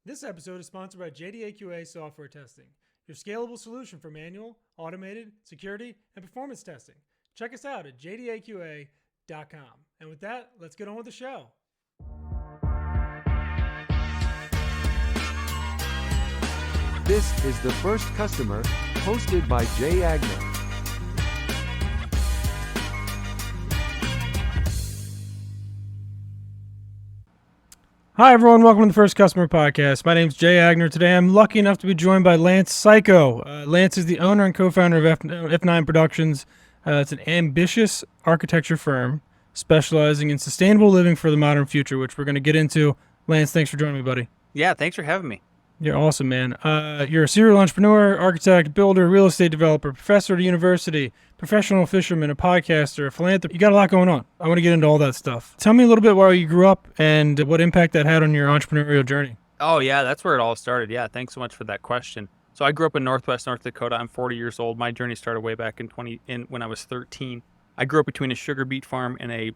This episode is sponsored by JDAQA Software Testing, your scalable solution for manual, automated, security, and performance testing. Check us out at jdaqa.com. And with that, let's get on with the show. This is The First Customer, hosted by Jay Agner. Hi, everyone. Welcome to the First Customer Podcast. My name is Jay Agner. Today, I'm lucky enough to be joined by Lance Cayko. Lance is the owner and co-founder of F9Productions. It's an ambitious architecture firm specializing in sustainable living for the modern future, which we're going to get into. Lance, thanks for joining me, buddy. Yeah, thanks for having me. You're awesome, man. You're a serial entrepreneur, architect, builder, real estate developer, professor at a university, professional fisherman, a podcaster, a philanthropist. You got a lot going on. I want to get into all that stuff. Tell me a little bit where you grew up and what impact that had on your entrepreneurial journey. Oh, yeah, that's where it all started. Yeah, thanks so much for that question. So I grew up in North Dakota. I'm 40 years old. My journey started way back when I was 13. I grew up between a sugar beet farm and a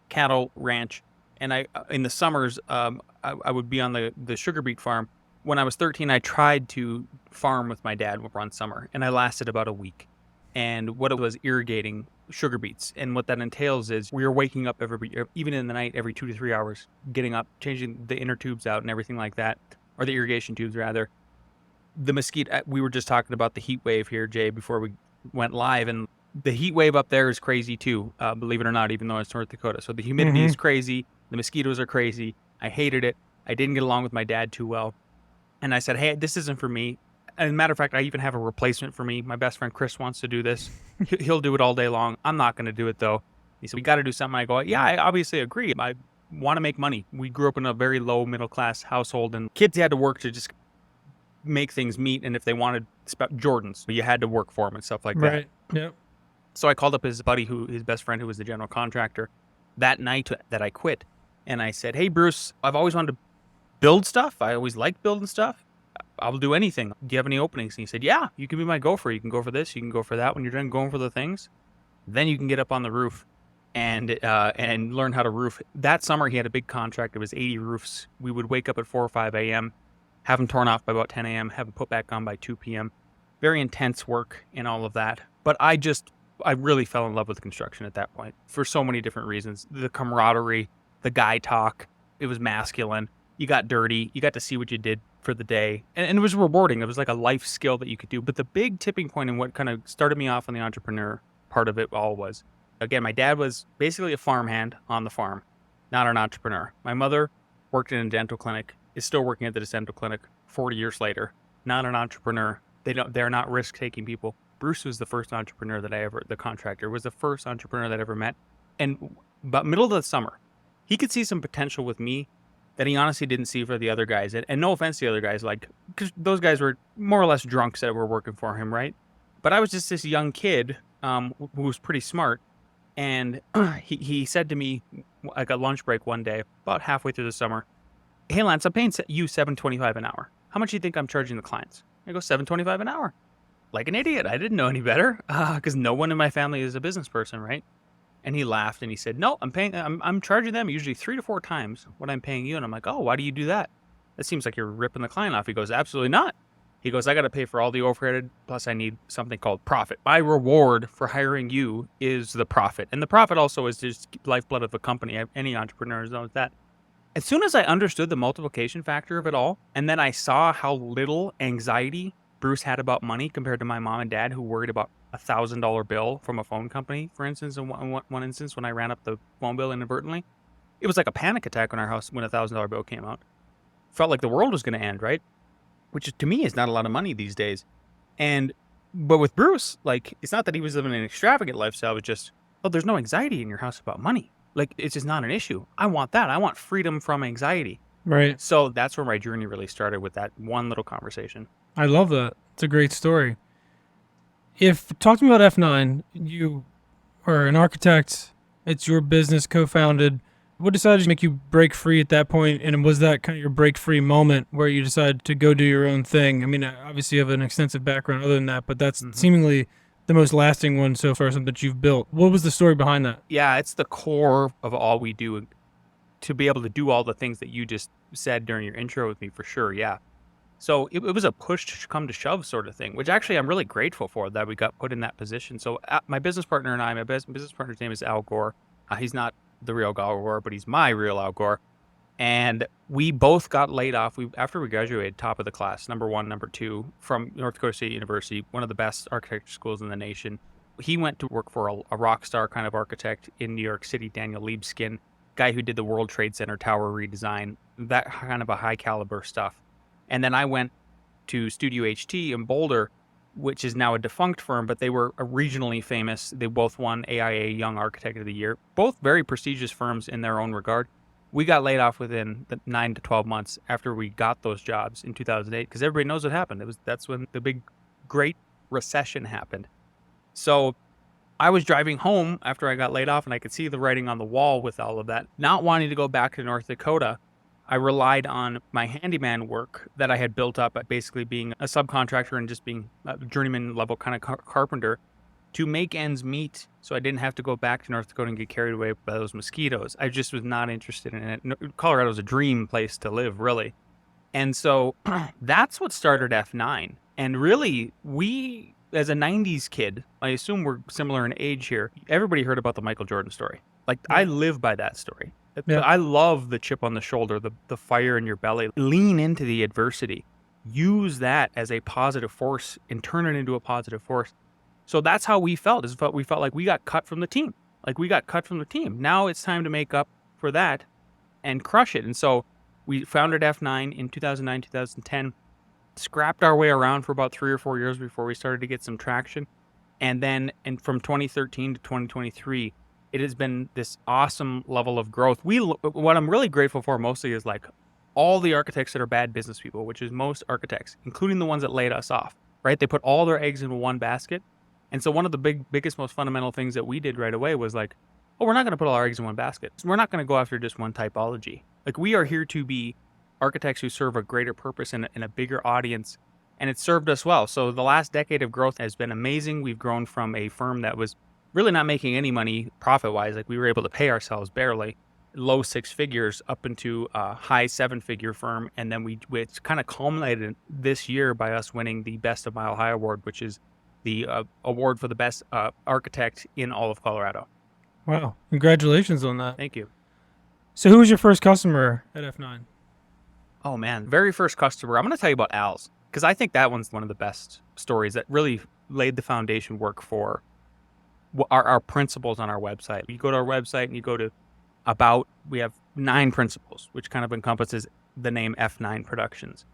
cattle ranch. And in the summers, I would be on the sugar beet farm. When I was 13, I tried to farm with my dad one summer, and I lasted about a week. And what it was irrigating sugar beets. And what that entails is we were waking up even in the night, every 2 to 3 hours, getting up, changing the inner tubes out and everything like that, or the irrigation tubes rather. The mosquito, we were just talking about the heat wave here, Jay, before we went live, and the heat wave up there is crazy too, believe it or not, even though it's North Dakota. So the humidity is crazy. The mosquitoes are crazy. I hated it. I didn't get along with my dad too well. And I said, hey, this isn't for me. As a matter of fact, I even have a replacement for me. My best friend Chris wants to do this. He'll do it all day long. I'm not going to do it, though. He said, we got to do something. I go, yeah, I obviously agree. I want to make money. We grew up in a very low middle-class household, and kids had to work to just make things meet. And if they wanted Jordans, you had to work for them and stuff like that. Right. Yep. So I called up his buddy, his best friend, who was the general contractor, that night that I quit. And I said, hey, Bruce, I've always wanted to build stuff. I always liked building stuff. I'll do anything. Do you have any openings? And he said, yeah, you can be my gopher. You can go for this. You can go for that. When you're done going for the things, then you can get up on the roof and learn how to roof. That summer, he had a big contract. It was 80 roofs. We would wake up at 4 or 5 a.m., have them torn off by about 10 a.m., have them put back on by 2 p.m. Very intense work and all of that. But I really fell in love with construction at that point for so many different reasons. The camaraderie, the guy talk, it was masculine. You got dirty. You got to see what you did for the day. And it was rewarding. It was like a life skill that you could do. But the big tipping point and what kind of started me off on the entrepreneur part of it all was, again, my dad was basically a farmhand on the farm, not an entrepreneur. My mother worked in a dental clinic, is still working at the dental clinic 40 years later, not an entrepreneur. They're not risk-taking people. Bruce was the first entrepreneur the contractor, was the first entrepreneur that I ever met. And about middle of the summer, he could see some potential with me that he honestly didn't see for the other guys. And no offense to the other guys, because those guys were more or less drunks that were working for him, right? But I was just this young kid who was pretty smart. And he said to me, like a lunch break one day, about halfway through the summer, hey, Lance, I'm paying you $7.25 an hour. How much do you think I'm charging the clients? I go, $7.25 an hour. Like an idiot. I didn't know any better because no one in my family is a business person, right? And he laughed and he said, no, I'm charging them usually 3 to 4 times what I'm paying you. And I'm like, oh, why do you do that? That seems like you're ripping the client off. He goes, absolutely not. He goes, I got to pay for all the overhead. Plus I need something called profit. My reward for hiring you is the profit. And the profit also is just lifeblood of a company. Any entrepreneur knows that. As soon as I understood the multiplication factor of it all, and then I saw how little anxiety Bruce had about money compared to my mom and dad, who worried about $1,000 bill from a phone company, for instance, in one instance when I ran up the phone bill inadvertently. It was like a panic attack on our house when a $1,000 bill came out. Felt like the world was going to end, right? Which to me is not a lot of money these days. But with Bruce, like, it's not that he was living an extravagant lifestyle. It's just, oh, there's no anxiety in your house about money. Like, it's just not an issue. I want that. I want freedom from anxiety. Right. So that's where my journey really started, with that one little conversation. I love that. It's a great story. Talk to me about F9. You are an architect. It's your business, co-founded. What decided to make you break free at that point? And was that kind of your break free moment where you decided to go do your own thing? I mean, obviously you have an extensive background other than that, but that's seemingly the most lasting one so far, something that you've built. What was the story behind that? Yeah, it's the core of all we do. To be able to do all the things that you just said during your intro with me, for sure. Yeah. So it was a push to come to shove sort of thing, which actually I'm really grateful for that we got put in that position. So my business partner and I, my business partner's name is Al Gore. He's not the real Al Gore, but he's my real Al Gore. And we both got laid off. After we graduated, top of the class, number one, number two, from North Dakota State University, one of the best architecture schools in the nation. He went to work for a rock star kind of architect in New York City, Daniel Libeskind, guy who did the World Trade Center tower redesign, that kind of a high caliber stuff. And then I went to Studio HT in Boulder, which is now a defunct firm, but they were regionally famous. They both won AIA Young Architect of the Year, both very prestigious firms in their own regard. We got laid off within the 9 to 12 months after we got those jobs in 2008, because everybody knows what happened. That's when the big, great recession happened. So I was driving home after I got laid off, and I could see the writing on the wall with all of that. Not wanting to go back to North Dakota, I relied on my handyman work that I had built up at basically being a subcontractor and just being a journeyman level kind of carpenter to make ends meet, so I didn't have to go back to North Dakota and get carried away by those mosquitoes. I just was not interested in it. Colorado was a dream place to live, really. And so that's what started F9. And really, we, as a 90s kid, I assume we're similar in age here, everybody heard about the Michael Jordan story. Like, I live by that story. Yeah. I love the chip on the shoulder, the fire in your belly. Lean into the adversity. Use that as a positive force and turn it into a positive force. So that's how we felt. We felt like we got cut from the team. Now it's time to make up for that and crush it. And so we founded F9 in 2009, 2010, scrapped our way around for about 3 or 4 years before we started to get some traction. And then from 2013 to 2023, it has been this awesome level of growth. What I'm really grateful for mostly is like all the architects that are bad business people, which is most architects, including the ones that laid us off, right? They put all their eggs in one basket. And so one of the biggest, most fundamental things that we did right away was like, oh, we're not going to put all our eggs in one basket. We're not going to go after just one typology. Like, we are here to be architects who serve a greater purpose and a bigger audience. And it served us well. So the last decade of growth has been amazing. We've grown from a firm that was really not making any money profit-wise. Like, we were able to pay ourselves barely, low 6 figures, up into a high 7-figure firm. And then it's kind of culminated this year by us winning the Best of Mile High Award, which is the award for the best architect in all of Colorado. Wow. Congratulations on that. Thank you. So who was your first customer at F9? Oh, man. Very first customer. I'm going to tell you about Al's, because I think that one's one of the best stories that really laid the foundation work for our principles on our website. You go to our website and you go to About. We have 9 principles, which kind of encompasses the name F9Productions.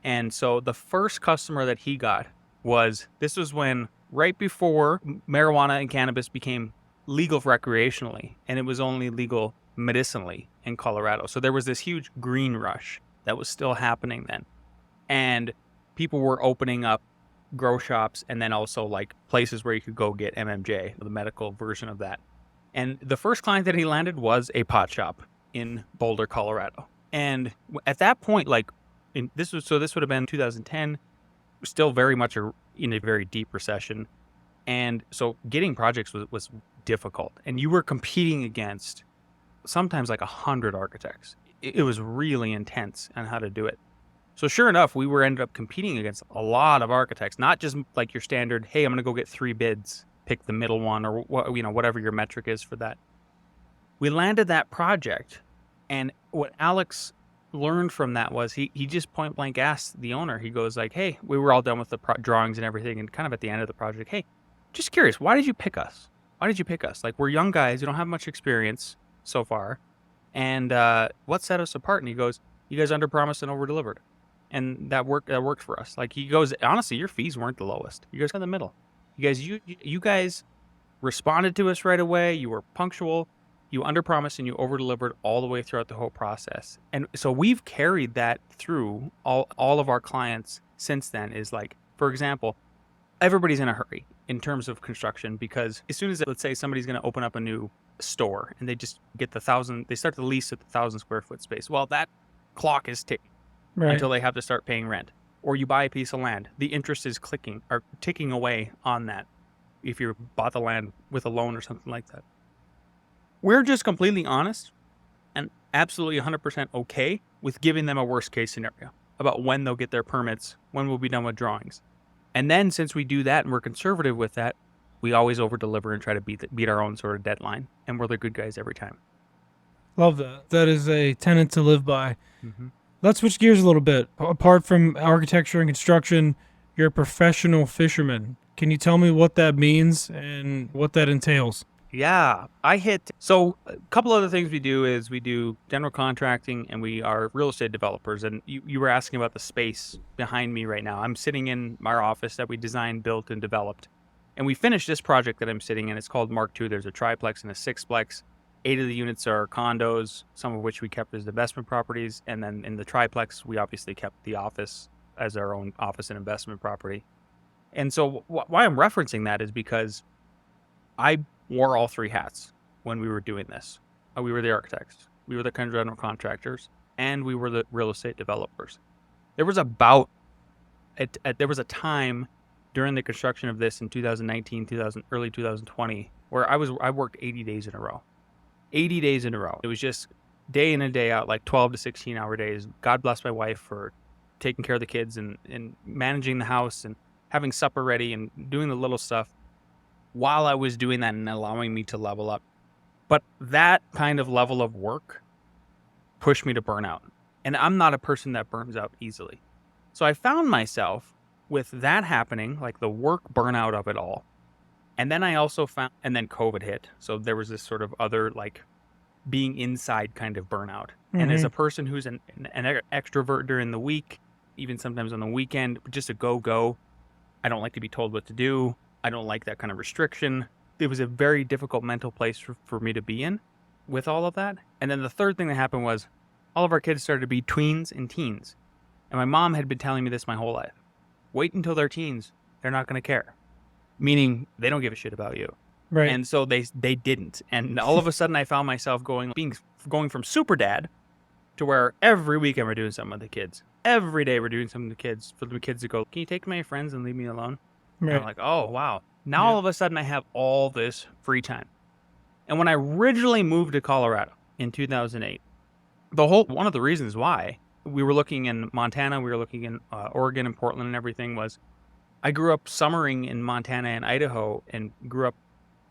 And so the first customer that he got this was when, right before marijuana and cannabis became legal recreationally, and it was only legal medicinally in Colorado. So there was this huge green rush that was still happening then. And people were opening up grow shops and then also like places where you could go get MMJ, the medical version of that. And the first client that he landed was a pot shop in Boulder, Colorado. And at that point, this would have been 2010, still very much in a very deep recession. And so getting projects was difficult. And you were competing against sometimes like 100 architects. It was really intense on how to do it. So sure enough, we ended up competing against a lot of architects, not just like your standard, hey, I'm going to go get 3 bids, pick the middle one, or whatever your metric is for that. We landed that project, and what Alex learned from that was he just point blank asked the owner. He goes like, hey, we were all done with the drawings and everything, and kind of at the end of the project, hey, just curious, why did you pick us? Like, we're young guys, we don't have much experience so far, and what set us apart? And he goes, you guys underpromised and over-delivered. And that worked for us. Like, he goes, honestly, your fees weren't the lowest. You guys got in the middle. You guys responded to us right away. You were punctual. You underpromised and you over-delivered all the way throughout the whole process. And so we've carried that through all of our clients since then. Is like, for example, everybody's in a hurry in terms of construction, because as soon as, let's say, somebody's going to open up a new store and they just get they start the lease at the 1,000 square foot space. Well, that clock is ticking. Right. Until they have to start paying rent. Or you buy a piece of land. The interest is ticking away on that if you bought the land with a loan or something like that. We're just completely honest. And absolutely 100% okay with giving them a worst case scenario about when they'll get their permits, when we'll be done with drawings. And then since we do that and we're conservative with that, we always over deliver and try to beat our own sort of deadline. And we're the good guys every time. Love that. That is a tenet to live by. Mm-hmm. Let's switch gears a little bit. Apart from architecture and construction, you're a professional fisherman. Can you tell me what that means and what that entails? Yeah, so a couple other things we do is we do general contracting and we are real estate developers. And you were asking about the space behind me right now. I'm sitting in our office that we designed, built, and developed. And we finished this project that I'm sitting in. It's called Mark II. There's a triplex and a sixplex. 8 of the units are condos, some of which we kept as investment properties. And then in the triplex, we obviously kept the office as our own office and investment property. And so why I'm referencing that is because I wore all 3 hats when we were doing this. We were the architects, we were the general contractors, and we were the real estate developers. There was there was a time during the construction of this in 2019, early 2020, where I worked 80 days in a row. 80 days in a row. It was just day in and day out, like 12 to 16 hour days. God bless my wife for taking care of the kids and managing the house and having supper ready and doing the little stuff while I was doing that and allowing me to level up. But that kind of level of work pushed me to burnout. And I'm not a person that burns out easily. So I found myself with that happening, like the work burnout of it all. And then and then COVID hit. So there was this sort of other like being inside kind of burnout. Mm-hmm. And as a person who's an extrovert during the week, even sometimes on the weekend, just a go, I don't like to be told what to do. I don't like that kind of restriction. It was a very difficult mental place for me to be in with all of that. And then the third thing that happened was all of our kids started to be tweens and teens. And my mom had been telling me this my whole life. Wait until they're teens. They're not going to care. Meaning they don't give a shit about you. Right. And so they didn't. And all of a sudden I found myself going from super dad to where every weekend we're doing something with the kids. Every day we're doing something with the kids for the kids to go, can you take my friends and leave me alone? Right. And I'm like, oh, wow. Now all of a sudden I have all this free time. And when I originally moved to Colorado in 2008, one of the reasons why we were looking in Montana, we were looking in Oregon and Portland and everything was I grew up summering in Montana and Idaho and grew up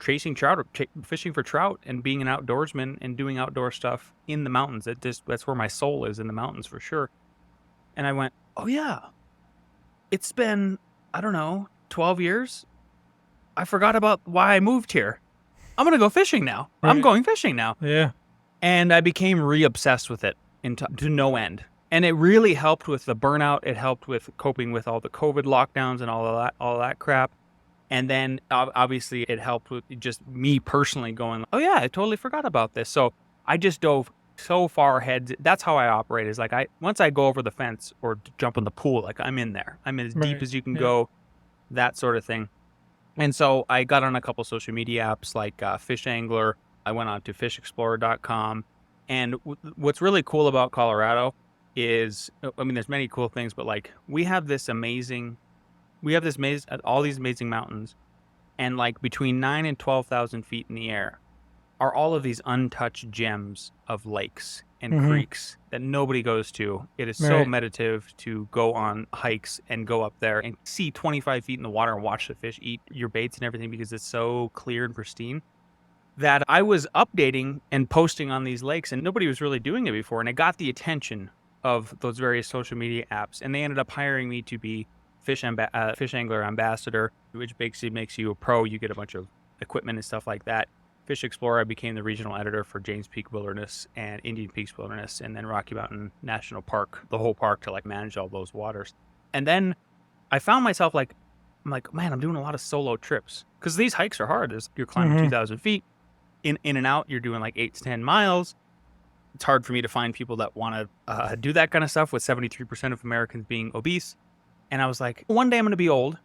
chasing trout, fishing for trout and being an outdoorsman and doing outdoor stuff in the mountains. That's where my soul is, in the mountains for sure. And I went, oh yeah, it's been, I don't know, 12 years. I forgot about why I moved here. I'm going to go fishing now. Right. I'm going fishing now. Yeah. And I became re-obsessed with it to no end. And it really helped with the burnout. It helped with coping with all the COVID lockdowns and all that crap. And then obviously it helped with just me personally going, oh yeah, I totally forgot about this. So I just dove so far ahead. That's how I operate, is like once I go over the fence or jump in the pool, like I'm in there. I'm as deep as you can go, that sort of thing. And so I got on a couple social media apps like Fish Angler. I went on to fishexplorer.com. And what's really cool about Colorado is, I mean, there's many cool things, but like we have all these amazing mountains, and like between 9 and 12,000 feet in the air are all of these untouched gems of lakes and creeks that nobody goes to. It is so meditative to go on hikes and go up there and see 25 feet in the water and watch the fish eat your baits and everything because it's so clear and pristine, that I was updating and posting on these lakes and nobody was really doing it before. And it got the attention of those various social media apps, and they ended up hiring me to be Fish Angler Ambassador, which basically makes you a pro. You get a bunch of equipment and stuff like that. Fish Explorer, I became the regional editor for James Peak Wilderness and Indian Peaks Wilderness, and then Rocky Mountain National Park, the whole park, to like manage all those waters. And then I found myself I'm like, man, I'm doing a lot of solo trips because these hikes are hard. You're climbing 2,000 feet in and out. You're doing like 8 to 10 miles. It's hard for me to find people that want to do that kind of stuff, with 73% of Americans being obese. And I was like, one day I'm going to be old.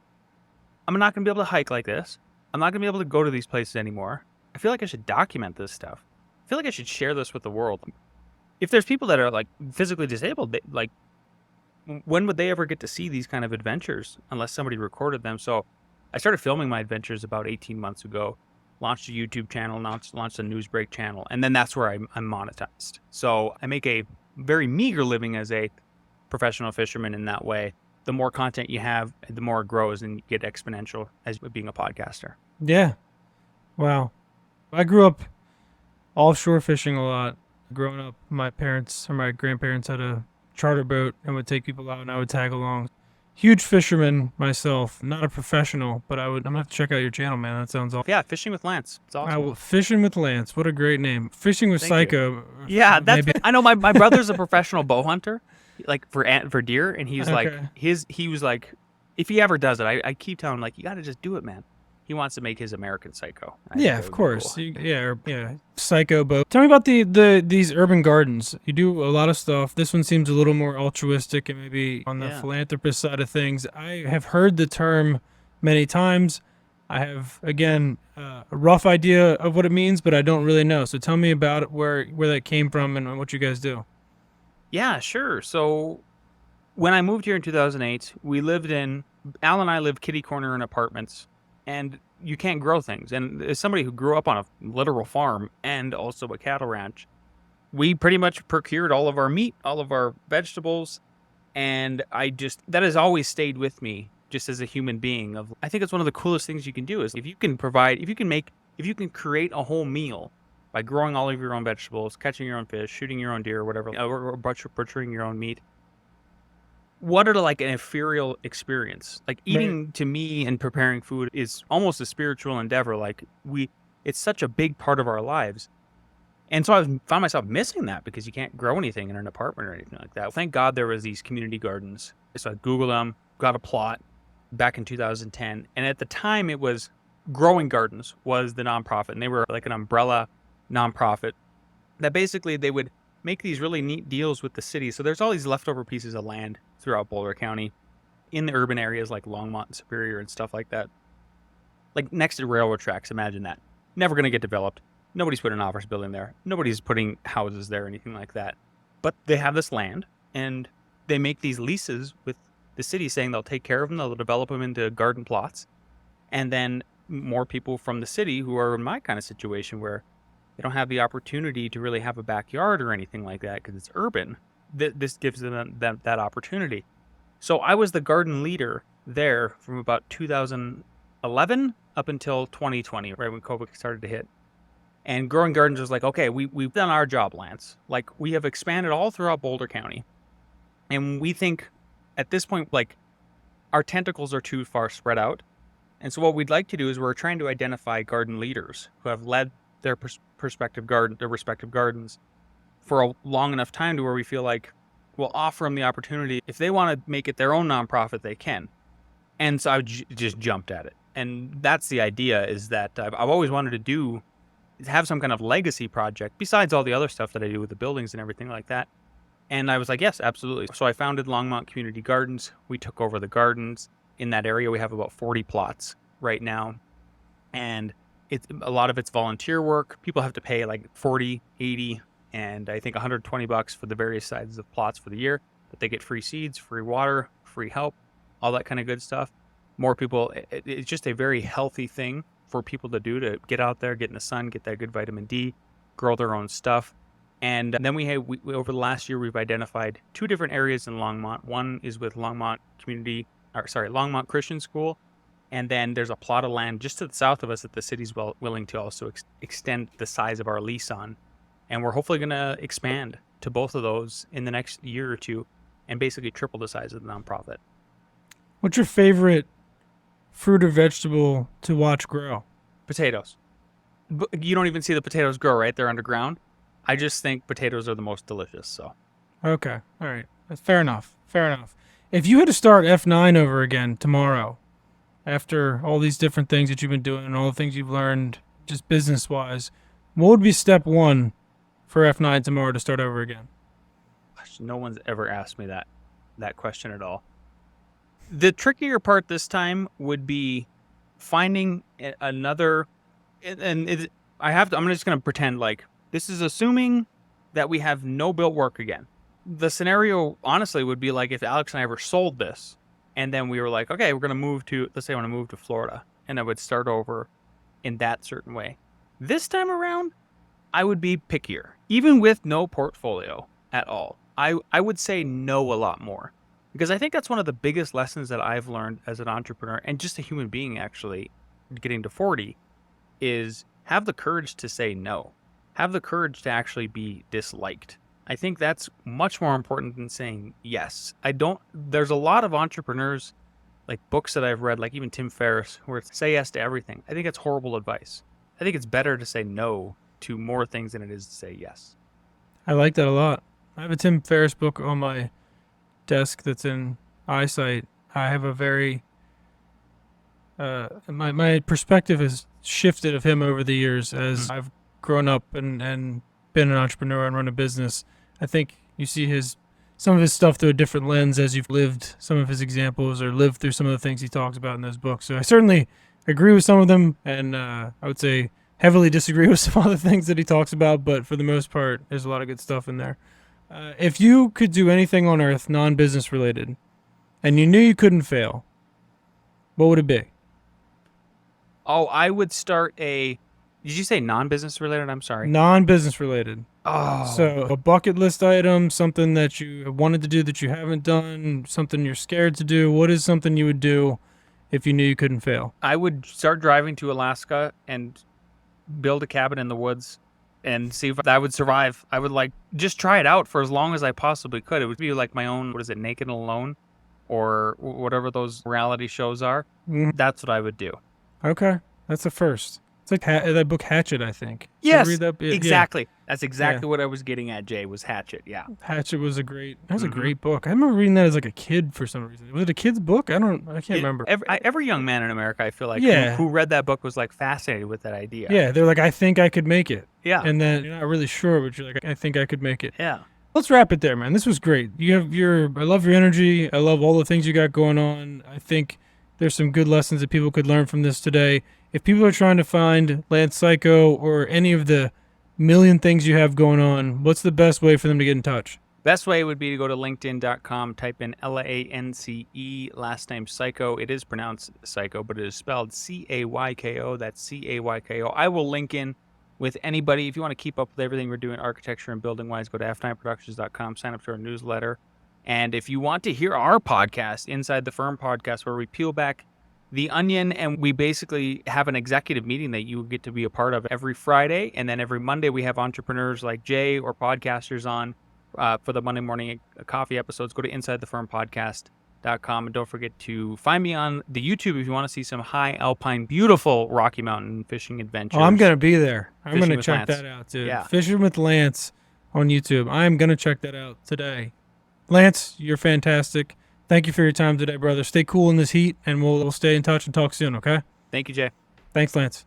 I'm not going to be able to hike like this. I'm not going to be able to go to these places anymore. I feel like I should document this stuff. I feel like I should share this with the world. If there's people that are like physically disabled, when would they ever get to see these kind of adventures unless somebody recorded them? So I started filming my adventures about 18 months ago, launched a YouTube channel, launched a news break channel, and then that's where I'm monetized. So I make a very meager living as a professional fisherman in that way. The more content you have, the more it grows and you get exponential as being a podcaster. Yeah. Wow. I grew up offshore fishing a lot. Growing up, my parents or my grandparents had a charter boat and would take people out and I would tag along. Huge fisherman myself, not a professional, but I'm gonna have to check out your channel, man. That sounds awesome. Yeah, Fishing with Lance. It's awesome. Fishing with Lance. What a great name. Fishing with Thank you. Cayko. Yeah, that's maybe. I know my brother's a professional bow hunter, like for deer, and he's like Okay. he was like, if he ever does it, I keep telling him like, you got to just do it, man. He wants to make his American Psycho. I think Yeah, that of would be course. cool. Yeah, Psycho boat. Tell me about these urban gardens. You do a lot of stuff. This one seems a little more altruistic and maybe on the Yeah. philanthropist side of things. I have heard the term many times. I have again a rough idea of what it means, but I don't really know. So tell me about it, where that came from and what you guys do. Yeah, sure. So when I moved here in 2008, Al and I lived kitty corner in apartments, and you can't grow things. And as somebody who grew up on a literal farm and also a cattle ranch, we pretty much procured all of our meat, all of our vegetables, and that has always stayed with me just as a human being. I think it's one of the coolest things you can do is if you can create a whole meal by growing all of your own vegetables, catching your own fish, shooting your own deer, or whatever, or butchering your own meat. What are like an ethereal experience? Like eating to me and preparing food is almost a spiritual endeavor. It's such a big part of our lives. And so I found myself missing that because you can't grow anything in an apartment or anything like that. Thank God there was these community gardens. So I Googled them, got a plot back in 2010. And at the time it was Growing Gardens was the nonprofit. And they were like an umbrella nonprofit that basically they would make these really neat deals with the city. So there's all these leftover pieces of land throughout Boulder County in the urban areas like Longmont and Superior and stuff like that. Like next to railroad tracks, imagine that. Never going to get developed. Nobody's putting an office building there. Nobody's putting houses there or anything like that. But they have this land and they make these leases with the city saying they'll take care of them. They'll develop them into garden plots. And then more people from the city who are in my kind of situation where they don't have the opportunity to really have a backyard or anything like that because it's urban. This gives them that opportunity. So I was the garden leader there from about 2011 up until 2020, right when COVID started to hit. And Growing Gardens was like, okay, we've done our job, Lance. Like we have expanded all throughout Boulder County. And we think at this point, like our tentacles are too far spread out. And so what we'd like to do is we're trying to identify garden leaders who have led their respective gardens for a long enough time to where we feel like we'll offer them the opportunity. If they want to make it their own nonprofit, they can. And so I just jumped at it. And that's the idea, is that I've always wanted to do is have some kind of legacy project besides all the other stuff that I do with the buildings and everything like that. And I was like, yes, absolutely. So I founded Longmont Community Gardens. We took over the gardens in that area. We have about 40 plots right now. And a lot of it's volunteer work. People have to pay like 40, 80, and I think $120 for the various sizes of plots for the year. But they get free seeds, free water, free help, all that kind of good stuff. More people, it's just a very healthy thing for people to do, to get out there, get in the sun, get that good vitamin D, grow their own stuff. And then we over the last year, we've identified 2 different areas in Longmont. One is with Longmont Christian School. And then there's a plot of land just to the south of us that the city's willing to also extend the size of our lease on. And we're hopefully going to expand to both of those in the next year or two and basically triple the size of the nonprofit. What's your favorite fruit or vegetable to watch grow? Potatoes. You don't even see the potatoes grow, right? They're underground. I just think potatoes are the most delicious. So. Okay. All right. Fair enough. If you had to start F9 over again tomorrow, after all these different things that you've been doing and all the things you've learned just business-wise, what would be step 1 for F9 tomorrow to start over again? Gosh, no one's ever asked me that question at all. The trickier part this time would be finding another, I'm just going to pretend like this is assuming that we have no built work again. The scenario, honestly, would be like if Alex and I ever sold this and then we were like, okay, we're going to move to, let's say I want to move to Florida, and I would start over in that certain way. This time around, I would be pickier, even with no portfolio at all. I would say no a lot more, because I think that's one of the biggest lessons that I've learned as an entrepreneur and just a human being, actually, getting to 40, is have the courage to say no. Have the courage to actually be disliked. I think that's much more important than saying yes. There's a lot of entrepreneurs, like books that I've read, like even Tim Ferriss, where it's say yes to everything. I think that's horrible advice. I think it's better to say no to more things than it is to say yes. I like that a lot. I have a Tim Ferriss book on my desk that's in eyesight. I have a very my perspective has shifted of him over the years as I've grown up and been an entrepreneur and run a business. I think you see some of his stuff through a different lens as you've lived some of his examples or lived through some of the things he talks about in those books. So I certainly agree with some of them, and I would say heavily disagree with some other things that he talks about, but for the most part, there's a lot of good stuff in there. If you could do anything on earth non-business related and you knew you couldn't fail, what would it be? Oh, I would start did you say non-business related? I'm sorry. Non-business related. Oh. So a bucket list item, something that you wanted to do that you haven't done, something you're scared to do. What is something you would do if you knew you couldn't fail? I would start driving to Alaska and build a cabin in the woods and see if I would survive. I would just try it out for as long as I possibly could. It would be like my own, Naked and Alone, or whatever those reality shows are. That's what I would do. Okay, that's the first. It's like that book Hatchet, I think. Yes, read that? exactly. Yeah. That's exactly what I was getting at, Jay, was Hatchet, yeah. Hatchet was a great book. I remember reading that as like a kid for some reason. Was it a kid's book? I can't remember. Every young man in America, I feel like, who read that book was like fascinated with that idea. Yeah, they're like, I think I could make it. Yeah. And then you're not really sure, but you're like, I think I could make it. Yeah. Let's wrap it there, man. This was great. I love your energy. I love all the things you got going on. I think there's some good lessons that people could learn from this today. If people are trying to find Lance Cayko or any of the million things you have going on, what's the best way for them to get in touch? Best way would be to go to linkedin.com, type in LANCE, last name Cayko. It is pronounced Psycho, but it is spelled Cayko. That's Cayko. I will link in with anybody. If you want to keep up with everything we're doing architecture and building wise, go to F9Productions.com, sign up to our newsletter. And if you want to hear our podcast, Inside the Firm podcast, where we peel back the onion and we basically have an executive meeting that you get to be a part of every Friday. And then every Monday we have entrepreneurs like Jay or podcasters on for the Monday morning coffee episodes. Go to InsideTheFirmPodcast.com. And don't forget to find me on the YouTube if you want to see some high alpine, beautiful Rocky Mountain fishing adventures. Oh, I'm going to be there. I'm going to check Lance. that out, dude. Yeah. Fishing with Lance on YouTube. I'm going to check that out today. Lance, you're fantastic. Thank you for your time today, brother. Stay cool in this heat, and we'll stay in touch and talk soon, okay? Thank you, Jay. Thanks, Lance.